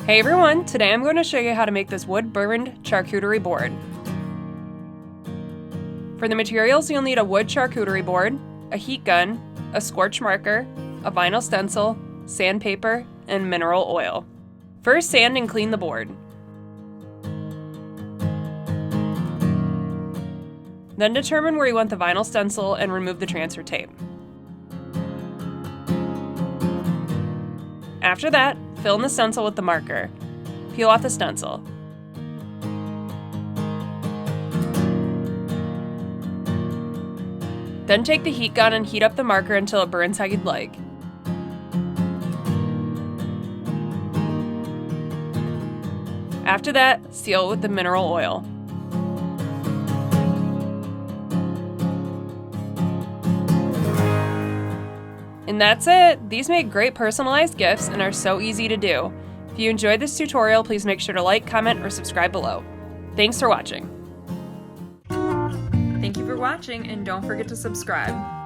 Hey everyone, today I'm going to show you how to make this wood-burned charcuterie board. For the materials, you'll need a wood charcuterie board, a heat gun, a Scorch marker, a vinyl stencil, sandpaper, and mineral oil. First, sand and clean the board. Then determine where you want the vinyl stencil and remove the transfer tape. After that, fill in the stencil with the marker. Peel off the stencil. Then take the heat gun and heat up the marker until it burns how you'd like. After that, seal it with the mineral oil. And that's it! These make great personalized gifts and are so easy to do. If you enjoyed this tutorial, please make sure to like, comment, or subscribe below. Thanks for watching! Thank you for watching, and don't forget to subscribe.